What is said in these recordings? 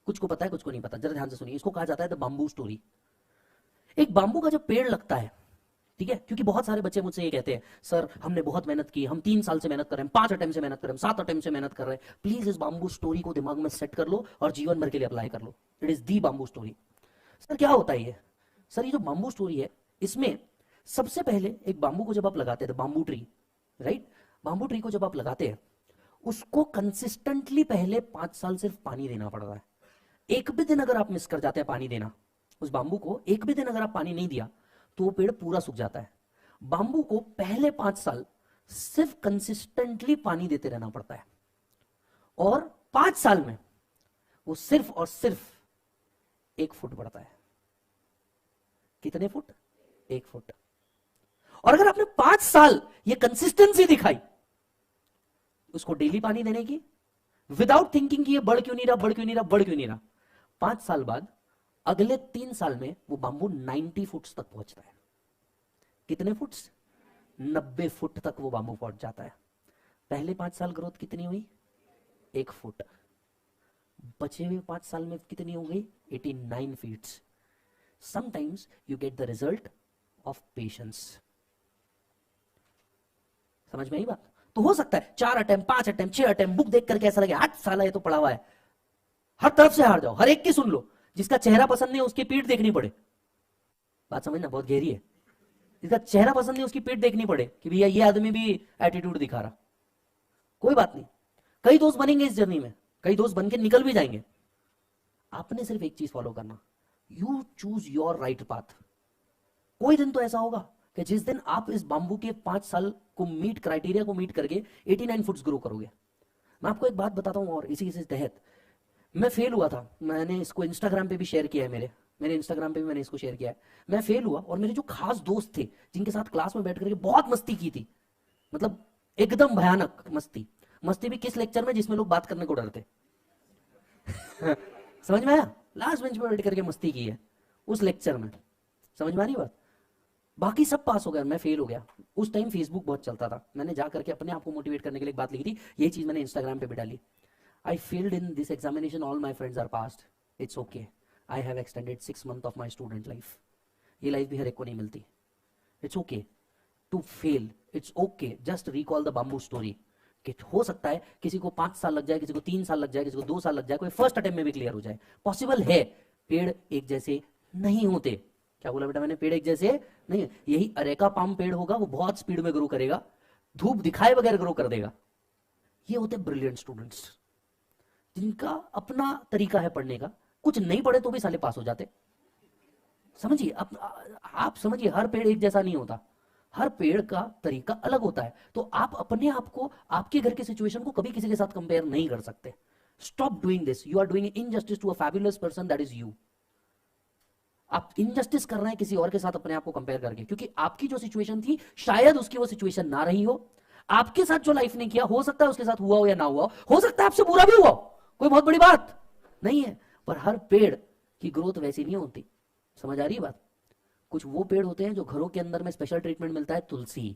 कुछ को पता है, कुछ को नहीं पता, जरा ध्यान से सुनिए। इसको कहा जाता है द बाम्बू स्टोरी। एक बाम्बू का जब पेड़ लगता है, ठीक है, क्योंकि बहुत सारे बच्चे मुझसे ये कहते हैं, सर हमने बहुत मेहनत की, हम 3 साल से मेहनत कर रहे हैं, 5 अटेम्प्ट से मेहनत कर रहे हैं, 7 अटेम्प्ट से मेहनत कर रहे हैं, प्लीज इस बाम्बू स्टोरी को दिमाग में सेट कर लो और जीवन भर के लिए अप्लाई कर लो। It is the bamboo story. Sir क्या होता है ये? सर ये जो बाम्बू स्टोरी है, इसमें सबसे पहले एक बाम्बू को जब आप लगाते हैं, bamboo tree, right, bamboo tree को जब आप लगाते हैं, उसको कंसिस्टेंटली पहले 5 साल सिर्फ पानी देना पड़ रहा है। एक भी दिन अगर आप मिस कर जाते हैं पानी देना, उस बाम्बू को एक भी दिन अगर आप पानी नहीं दिया, तो वो पेड़ पूरा सूख जाता है। बाम्बू को पहले 5 साल सिर्फ कंसिस्टेंटली पानी देते रहना पड़ता है, और 5 साल में वो सिर्फ और सिर्फ 1 फुट बढ़ता है। कितने फुट? 1 फुट। और अगर आपने 5 साल ये कंसिस्टेंसी दिखाई उसको डेली पानी देने की, विदाउट थिंकिंग कि ये बढ़ क्यों नहीं रहा, बढ़ क्यों नहीं रहा, बढ़ क्यों नहीं रहा, 5 साल बाद अगले 3 साल में वो बाम्बू 90 फुट तक पहुंचता है। कितने फुट? 90 फुट तक वो बाम्बू पहुंच जाता है। पहले 5 साल ग्रोथ कितनी हुई? 1 फुट। बचे हुए 5 साल में कितनी हो गई? 89 feet. Sometimes you get the result of patience. समझ में आई बात? तो हो सकता है 4 अटेम्प्ट, 5 अटेम्प्ट, 6 अटेम्प्ट, बुक देख करके ऐसा लगे 8 साल ये तो पढ़ा हुआ है, हर तरफ से हार जाओ, हर एक की सुन लो, जिसका चेहरा पसंद नहीं उसकी पीठ देखनी पड़े। बात समझना बहुत गहरी है। जिसका चेहरा पसंद नहीं उसकी पीठ देखनी पड़े कि भैया ये आदमी भी एटीट्यूड दिखा रहा। कोई बात नहीं, कई दोस्त बनेंगे इस जर्नी में, कई दोस्त बन के निकल भी जाएंगे। आपने सिर्फ एक चीज फॉलो करना, you choose your right path. कोई दिन तो ऐसा होगा कि जिस दिन आप इस बाम्बू के 5 साल को मीट, क्राइटेरिया को मीट करके 89 फुट्स ग्रो करोगे। मैं आपको एक बात बताता हूं, और इसी के तहत मैं फेल हुआ था। मैंने इसको इंस्टाग्राम पे भी शेयर किया है, मेरे इंस्टाग्राम पे भी मैंने इसको शेयर किया है। मैं फेल हुआ, और मेरे जो खास दोस्त थे जिनके साथ क्लास में बैठ करके बहुत मस्ती की थी, मतलब एकदम भयानक मस्ती। मस्ती भी किस लेक्चर में? जिसमें लोग बात करने को डरते। समझ में आया? लास्ट बेंच पर बैठ करके मस्ती की है उस लेक्चर में। समझ में आ रही बात? बाकी सब पास हो गया, मैं फेल हो गया। उस टाइम फेसबुक बहुत चलता था, मैंने जा करके अपने आप को मोटिवेट करने के लिए एक बात लिखी थी, ये चीज मैंने इंस्टाग्राम पे भी डाली। I failed in this examination, all my friends are passed, it's okay, I have extended 6 months of my student life. ये लाइफ भी हर एक को नहीं मिलती। It's okay to fail, it's okay, just recall the bamboo story. कि हो सकता है किसी को 5 साल लग जाए, किसी को 3 साल लग जाए, किसी को 2 साल लग जाए, कोई फर्स्ट अटेम्प्ट में भी क्लियर हो जाए, पॉसिबल है। पेड़ एक जैसे नहीं होते। क्या बोला बेटा मैंने? पेड़ एक जैसे नहीं। यही अरेका पाम पेड़ होगा, वो बहुत स्पीड में ग्रो करेगा, धूप दिखाए बगैर ग्रो कर देगा। ये होते ब्रिलियंट स्टूडेंट्स जिनका अपना तरीका है पढ़ने का, कुछ नहीं पढ़े तो भी साले पास हो जाते। समझिए, आप समझिए, हर पेड़ एक जैसा नहीं होता, हर पेड़ का तरीका अलग होता है। तो आप अपने आप को, आपके घर की सिचुएशन को कभी किसी के साथ कंपेयर नहीं कर सकते। Stop doing this, you are doing injustice to a fabulous person, that is you. आप इनजस्टिस कर रहे हैं किसी और के साथ अपने आप को कंपेयर करके, क्योंकि आपकी जो सिचुएशन थी शायद उसकी वो सिचुएशन ना रही हो। आपके साथ जो लाइफ ने किया, हो सकता है उसके साथ हुआ हो या ना हुआ हो सकता है आपसे बुरा भी हुआ, कोई बहुत बड़ी बात नहीं है। पर हर पेड़ की ग्रोथ वैसी नहीं होती। समझ आ रही है बात? कुछ वो पेड़ होते हैं जो घरों के अंदर में स्पेशल ट्रीटमेंट मिलता है, तुलसी।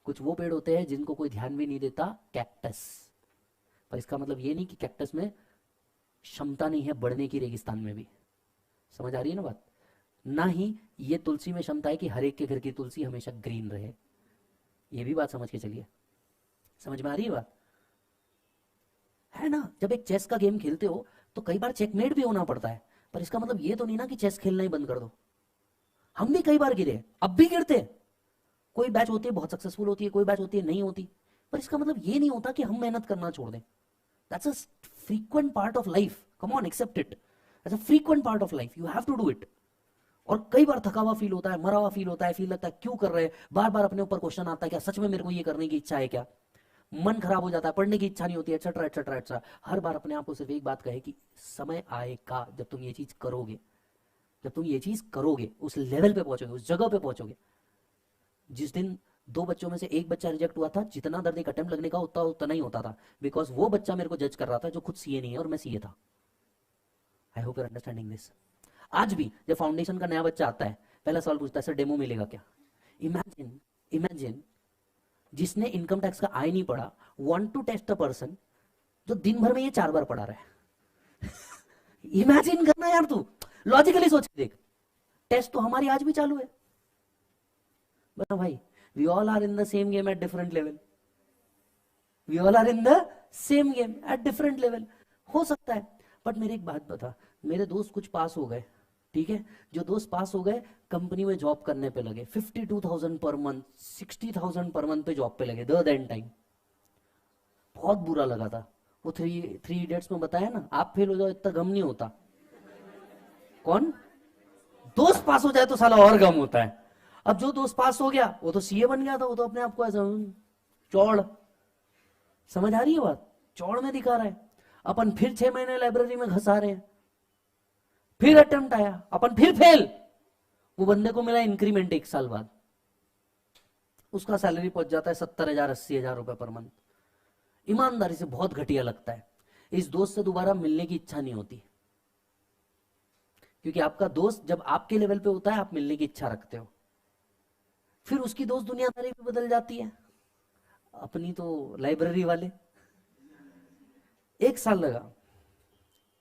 कुछ वो पेड़ होते हैं जिनको कोई ध्यान भी नहीं देता, कैक्टस। पर इसका मतलब ये नहीं कि कैक्टस में क्षमता नहीं है बढ़ने की, रेगिस्तान में भी। समझ आ रही है ना बात? ना ही ये तुलसी में क्षमता है कि हर एक के घर की तुलसी हमेशा ग्रीन रहे। ये भी बात समझ के चलिए। समझ में आ रही है बात? है ना? जब एक चेस का गेम खेलते हो तो कई बार चेकमेट भी होना पड़ता है, पर इसका मतलब ये तो नहीं ना कि चेस खेलना ही बंद कर दो। हम भी कई बार गिरे, अब भी गिरते हैं। कोई बैच होती है बहुत सक्सेसफुल होती है, कोई बैच होती है नहीं होती, पर इसका मतलब ये नहीं होता कि हम मेहनत करना छोड़ दें। That's a frequent part of life, come on, accept it as a frequent part of life, you have to do it. और कई बार थका हुआ फील होता है, मरा हुआ फील होता है, फील लगता है क्यों कर रहे हैं, बार बार अपने ऊपर क्वेश्चन आता है, क्या सच में मेरे को ये करने की इच्छा है क्या, मन खराब हो जाता है, पढ़ने की इच्छा नहीं होती, एक्सेट्रा एक्सेट्रा एक्सेट्रा। हर बार अपने आप को सिर्फ एक बात कहे कि समय आएगा जब तुम ये चीज करोगे, जब तुम ये चीज करोगे, उस लेवल पे पहुंचोगे, उस जगह पे पहुंचोगे। जिस दिन 2 बच्चों में से एक बच्चा रिजेक्ट हुआ था, जितना दर्द एक अटेम्प्ट लगने का उतना उतना ही होता था, बिकॉज वो बच्चा मेरे को जज कर रहा था जो खुद सीए नहीं है और मैं सीए था। I hope you are understanding this. आज भी जब फाउंडेशन का नया बच्चा आता है, पहला सवाल पूछता है, सर डेमो मिलेगा क्या? इमेजिन, इमेजिन जिसने इनकम टैक्स का आय नहीं पढ़ा, want to test a person जो दिन भर में ये 4 बार पढ़ा रहा है। इमेजिन करना यार, तू लॉजिकली सोच के देख। टेस्ट तो हमारी आज भी चालू है बता भाई, we all are in the same game at different level, we all are in the same game at different level. हो सकता है, बट मेरी एक बात बता, मेरे दोस्त कुछ पास हो गए, ठीक है, जो दोस्त पास हो गए कंपनी में जॉब करने पे लगे, 52,000 पर मंथ, 60,000 पर मंथ पे जॉब पे लगे द देन टाइम। बहुत बुरा लगा था। वो थ्री इडियट्स में बताया ना, आप फेल हो जाओ इतना गम नहीं होता, कौन दोस्त पास हो जाए तो साला और गम होता है। अब जो दोस्त पास हो गया वो तो सीए बन गया था, वो तो अपने आप को ऐसा चौड़, समझ आ रही है बात, चौड़ में दिखा रहा है। अपन फिर 6 महीने लाइब्रेरी में घसा रहे हैं, फिर अटेम्प्ट आया, अपन फिर फेल। वो बंदे को मिला इंक्रीमेंट 1 साल बाद, उसका सैलरी पहुंच जाता है 70,000 80,000 रुपए पर मंथ। ईमानदारी से बहुत घटिया लगता है। इस दोस्त से दोबारा मिलने की इच्छा नहीं होती, क्योंकि आपका दोस्त जब आपके लेवल पे होता है आप मिलने की इच्छा रखते हो, फिर उसकी दोस्त दुनियादारी भी बदल जाती है। अपनी तो लाइब्रेरी वाले, 1 साल लगा,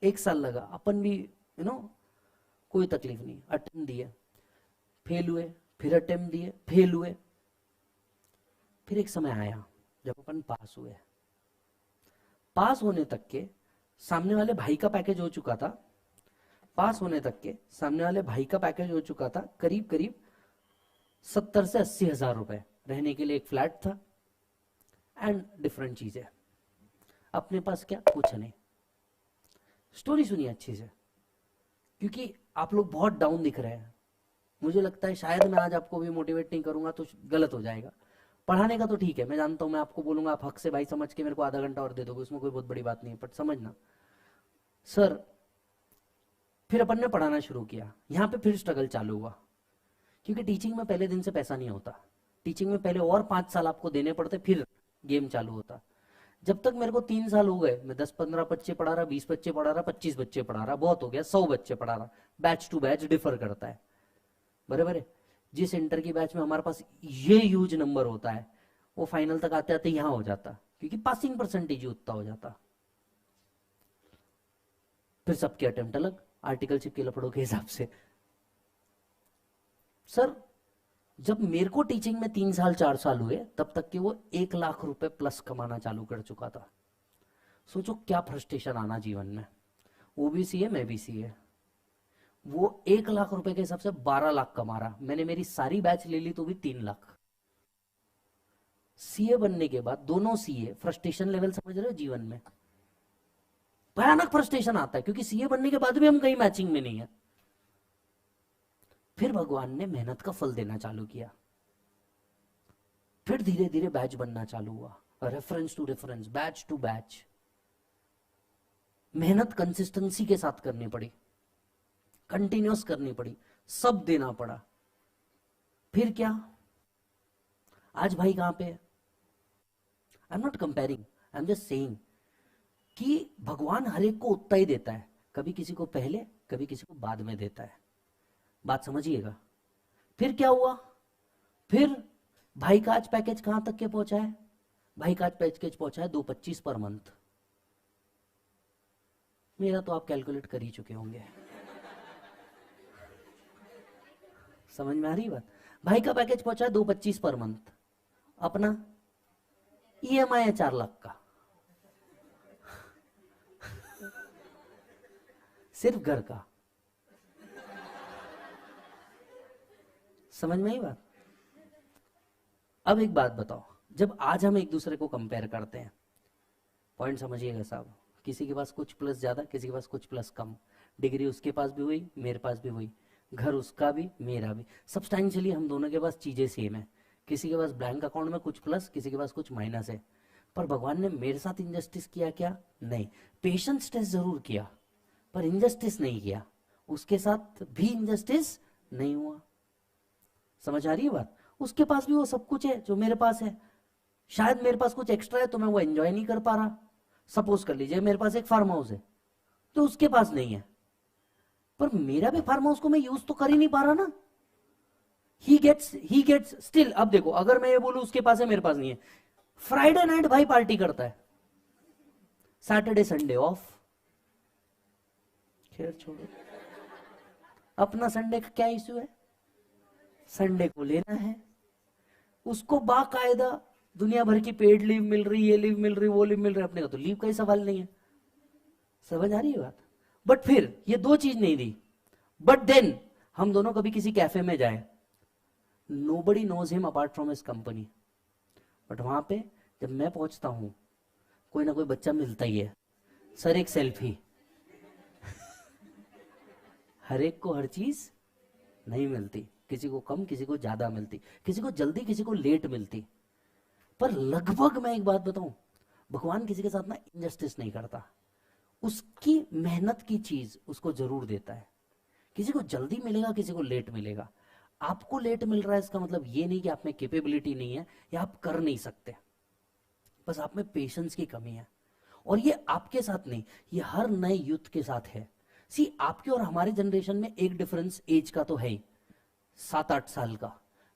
1 साल लगा, अपन भी कोई तकलीफ नहीं, अटेम्प्ट दिए, फेल हुए, फिर अटेम्प्ट दिए, फेल हुए, फिर एक समय आया जब अपन पास हुए। पास होने तक के सामने वाले भाई का पैकेज हो चुका था, पास होने तक के सामने वाले भाई का पैकेज हो चुका था करीब करीब 70 से 80 हजार रुपए, रहने के लिए एक फ्लैट था एंड डिफरेंट चीजें। अपने पास क्या, कुछ नहीं। स्टोरी सुनिए अच्छी से, क्योंकि आप लोग बहुत डाउन दिख रहे हैं। मुझे लगता है शायद मैं आज आपको भी मोटिवेट नहीं करूंगा तो गलत हो जाएगा। पढ़ाने का तो ठीक है, मैं जानता हूं, मैं आपको बोलूंगा आप हक से भाई समझ के मेरे को आधा घंटा और दे दोगे, उसमें कोई बहुत बड़ी बात नहीं है, बट समझना सर। फिर अपन ने पढ़ाना शुरू किया, यहां पे फिर स्ट्रगल चालू हुआ, क्योंकि टीचिंग में पहले दिन से पैसा नहीं होता। टीचिंग में पहले और 5 साल आपको देने पड़ते, फिर गेम चालू होता। जब तक मेरे को 3 साल हो गए, मैं 10-15 बच्चे पढ़ा रहा, 20 बच्चे पढ़ा रहा, 25 बच्चे पढ़ा रहा, बहुत हो गया 100 बच्चे पढ़ा रहा। बैच टू बैच डिफर करता है, बराबर है। जिस इंटर की बैच में हमारे पास ये ह्यूज नंबर होता है, वो फाइनल तक आते आते यहां हो जाता, क्योंकि पासिंग परसेंटेज उतना हो जाता। फिर सबके अटेम्प्ट अलग, आर्टिकलशिप के लफड़ों के हिसाब से। सर जब मेरे को टीचिंग में 3 साल 4 साल हुए, तब तक कि वो 1 लाख रुपए प्लस कमाना चालू कर चुका था। सोचो क्या फ्रस्ट्रेशन आना जीवन में। वो भी सीए, मैं भी सीए। वो 1 लाख रुपए के हिसाब से 12 लाख कमा रहा, मैंने मेरी सारी बैच ले ली तो भी 3 लाख। सीए बनने के बाद दोनों सीए, फ्रस्ट्रेशन लेवल समझ रहे हो जीवन में, भयानक फ्रस्ट्रेशन आता है, क्योंकि सीए बनने के बाद भी हम कहीं मैचिंग में नहीं है। फिर भगवान ने मेहनत का फल देना चालू किया, फिर धीरे धीरे बैच बनना चालू हुआ, reference to reference, batch to batch. मेहनत कंसिस्टेंसी के साथ करनी पड़ी, कंटिन्यूस करनी पड़ी, सब देना पड़ा। फिर क्या, आज भाई कहां पे है? I am not comparing, I am just saying कि भगवान हर एक को उतना ही देता है, कभी किसी को पहले, कभी किसी को बाद में देता है। बात समझिएगा। फिर क्या हुआ? फिर भाई का आज पैकेज कहां तक के पहुंचा है? भाई का आज पैकेज पहुंचा है 225 पर मंथ। मेरा तो आप कैलकुलेट कर ही चुके होंगे, समझ में आ रही बात? भाई का पैकेज पहुंचा है 225 पर मंथ, अपना ईएमआई है 4 लाख का, सिर्फ घर का। समझ में आई बात? अब एक बात बताओ, जब आज हम एक दूसरे को कंपेयर करते हैं, पॉइंट समझिएगा साहब, किसी के पास कुछ प्लस ज्यादा, किसी के पास कुछ प्लस कम, डिग्री उसके पास भी हुई, मेरे पास भी हुई, घर उसका भी मेरा भी, सब्सटेंशियली हम दोनों के पास चीजें सेम है। किसी के पास बैंक अकाउंट में कुछ प्लस, किसी के पास कुछ माइनस है। पर भगवान ने मेरे साथ इनजस्टिस किया क्या? नहीं। पेशेंस टेस्ट जरूर किया, पर इनजस्टिस नहीं किया। उसके साथ भी इनजस्टिस नहीं हुआ। समझ आ रही है बात? उसके पास भी वो सब कुछ है जो मेरे पास है, शायद मेरे पास कुछ एक्स्ट्रा है तो मैं वो एंजॉय नहीं कर पा रहा। सपोज कर लीजिए मेरे पास एक फार्म हाउस है तो उसके पास नहीं है, पर मेरा भी फार्म हाउस को मैं यूज तो कर ही नहीं पा रहा ना। He gets still. अब देखो, अगर मैं ये बोलूं उसके पास है मेरे पास नहीं है, फ्राइडे नाइट भाई पार्टी करता है, सैटरडे संडे ऑफ, खैर छोड़ो, अपना संडे का क्या इश्यू है? संडे को लेना है, उसको बाकायदा दुनिया भर की पेड लीव मिल रही, ये लीव मिल रही, वो लीव मिल रही, अपने का तो लीव का ही सवाल नहीं है। समझ आ रही है बात? बट फिर ये दो चीज नहीं दी, बट देन हम दोनों कभी किसी कैफे में जाए, nobody knows him apart from his company, but वहां पे जब मैं पहुंचता हूं कोई ना कोई बच्चा मिलता ही है, सर एक सेल्फी। हर एक को हर चीज नहीं मिलती, किसी को कम, किसी को ज्यादा मिलती, किसी को जल्दी, किसी को लेट मिलती। पर लगभग मैं एक बात बताऊं, भगवान किसी के साथ ना इनजस्टिस नहीं करता, उसकी मेहनत की चीज उसको जरूर देता है। किसी को जल्दी मिलेगा, किसी को लेट मिलेगा। आपको लेट मिल रहा है इसका मतलब ये नहीं कि आप में कैपेबिलिटी नहीं है या आप कर नहीं सकते, बस आप में पेशेंस की कमी है। और ये आपके साथ नहीं, ये हर नए यूथ के साथ है। सी, आपके और हमारे जनरेशन में एक डिफरेंस एज का तो है ही, 7-8 साल का,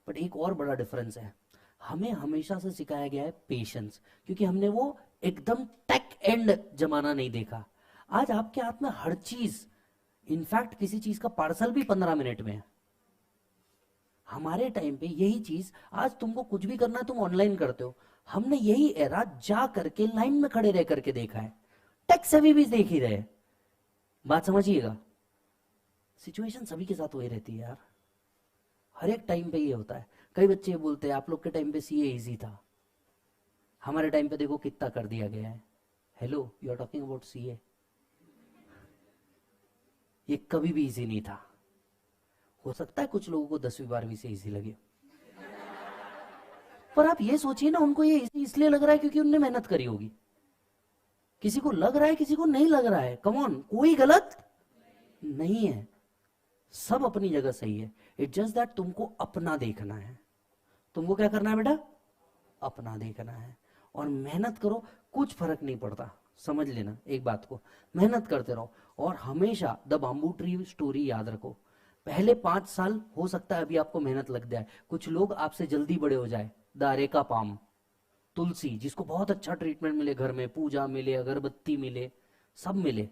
बट एक और बड़ा डिफरेंस है, हमें हमेशा से सिखाया गया है पेशेंस, क्योंकि हमने वो एकदम टेक एंड जमाना नहीं देखा। आज आपके हाथ में हर चीज, इनफैक्ट किसी चीज का पार्सल भी 15 मिनट में है। हमारे टाइम पे यही चीज, आज तुमको कुछ भी करना है तुम ऑनलाइन करते हो, हमने यही एरा जा करके लाइन में खड़े रह करके देखा है, टेक सभी भी देख ही रहे। बात समझिएगा, सिचुएशन सभी के साथ वही रहती है यार, हर एक टाइम पे ये होता है। कई बच्चे बोलते हैं आप लोग के टाइम पे सीए इजी था, हमारे टाइम पे देखो कितना कर दिया गया है। Hello, you are talking about CA. ये कभी भी इजी नहीं था। हो सकता है कुछ लोगों को 10वीं 12वीं से इजी लगे, पर आप ये सोचिए ना, उनको ये इसलिए लग रहा है क्योंकि उनने मेहनत करी होगी। किसी को लग रहा है, किसी को नहीं लग रहा है। कम ऑन, कोई गलत नहीं है, सब अपनी जगह सही है। इट जस्ट दैट तुमको अपना देखना है। तुमको क्या करना है बेटा? अपना देखना है, और मेहनत करो, कुछ फर्क नहीं पड़ता। समझ लेना एक बात को, मेहनत करते रहो। और हमेशा द बाम्बू ट्री स्टोरी याद रखो, पहले 5 साल हो सकता है अभी आपको मेहनत लग जाए, कुछ लोग आपसे जल्दी बड़े हो जाए। द अरेका पाम, तुलसी, जिसको बहुत अच्छा ट्रीटमेंट मिले, घर में पूजा मिले, अगरबत्ती मिले, सब मिले,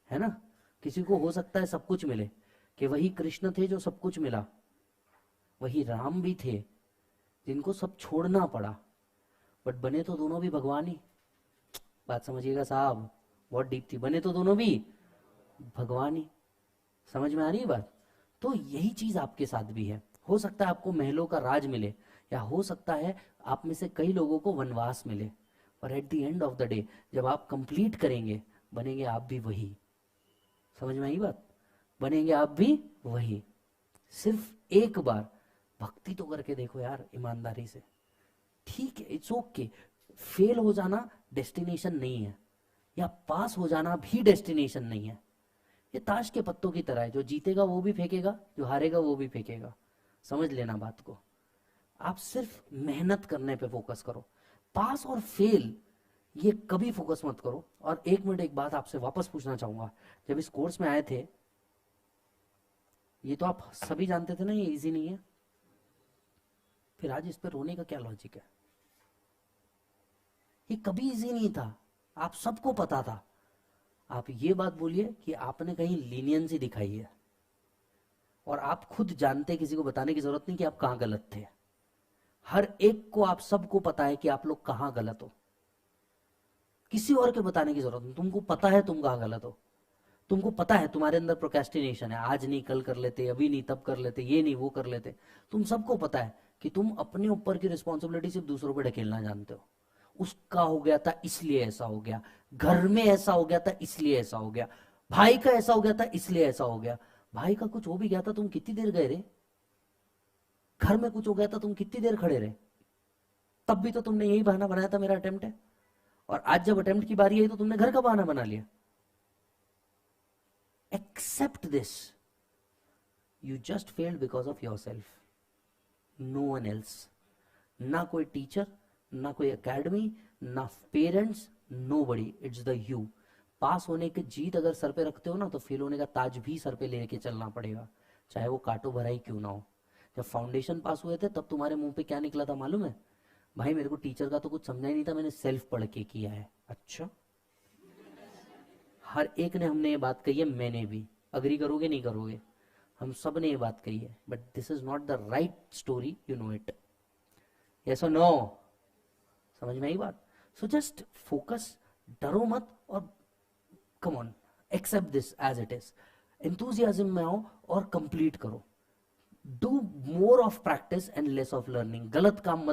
है ना। किसी को हो सकता है सब कुछ मिले, कि वही कृष्ण थे जो सब कुछ मिला, वही राम भी थे जिनको सब छोड़ना पड़ा, बट बने तो दोनों भी भगवान ही। बात समझिएगा साहब, बहुत डीप थी, बने तो दोनों भी भगवान ही। समझ में आ रही है बात? तो यही चीज आपके साथ भी है। हो सकता है आपको महलों का राज मिले, या हो सकता है आप में से कई लोगों को वनवास मिले, पर at the end of the day जब आप कंप्लीट करेंगे, बनेंगे आप भी वही। समझ में आई बात? बनेंगे आप भी वही। सिर्फ एक बार भक्ति तो करके देखो यार, ईमानदारी से। ठीक है, इट्स ओके, फेल हो जाना डेस्टिनेशन नहीं है, या पास हो जाना भी डेस्टिनेशन नहीं है। ये ताश के पत्तों की तरह है, जो जीतेगा वो भी फेंकेगा, जो हारेगा वो भी फेंकेगा। समझ लेना बात को। आप सिर्फ मेहनत करने पे फोकस करो, पास और फेल ये कभी फोकस मत करो। और एक मिनट, एक बात आपसे वापस पूछना चाहूंगा, जब इस कोर्स में आए थे, ये तो आप सभी जानते थे ना ये इजी नहीं है, फिर आज इस पे रोने का क्या लॉजिक है? ये कभी इजी नहीं था, आप सबको पता था। आप ये बात बोलिए कि आपने कहीं लीनियंसी दिखाई है, और आप खुद जानते, किसी को बताने की जरूरत नहीं कि आप कहां गलत थे। हर एक को, आप सबको पता है कि आप लोग कहां गलत हो, किसी और के बताने की जरूरत नहीं। तुमको पता है तुम कहां गलत हो, तुमको पता है तुम्हारे अंदर प्रोक्रेस्टिनेशन है, आज नहीं कल कर लेते, अभी नहीं तब कर लेते, ये नहीं वो कर लेते। तुम सबको पता है कि तुम अपने ऊपर की रिस्पॉन्सिबिलिटी सिर्फ दूसरों पर ढकेलना जानते हो। उसका हो गया था इसलिए ऐसा हो गया, घर में ऐसा हो गया था इसलिए ऐसा हो गया, भाई का ऐसा हो गया था इसलिए ऐसा हो गया। भाई का कुछ हो भी गया था, तुम कितनी देर गए रे? घर में कुछ हो गया था, तुम कितनी देर खड़े रहे? तब भी तो तुमने यही बहाना बनाया था, मेरा अटेम्प्ट है। और आज जब अटेम्प्ट की बारी आई तो तुमने घर का बहाना बना लिया। Except this, you just failed because of yourself, no one else. ना कोई टीचर, ना कोई एकेडमी, ना parents, nobody, it's the you. Pass होने की जीत अगर सर पे रखते हो ना, तो फेल होने का ताज भी सर पे लेके चलना पड़ेगा, चाहे वो काटो भराई क्यों ना हो। जब फाउंडेशन पास हुए थे तब तुम्हारे मुंह पे क्या निकला था मालूम है? भाई मेरे को टीचर का तो कुछ समझा ही नहीं था, मैंने सेल्फ पढ़ के किया है। अच्छा, हर एक ने हमने ये बात कही है, मैंने भी, अग्री करोगे नहीं करोगे, हम सब ने ये बात कही है, but this is not the right story, you know it, yes और नो, समझ में आई बात? सो जस्ट फोकस, डरो मत, और come on, accept this as it is, enthusiasm में आओ और कंप्लीट करो, do more of practice and less of learning, गलत काम मत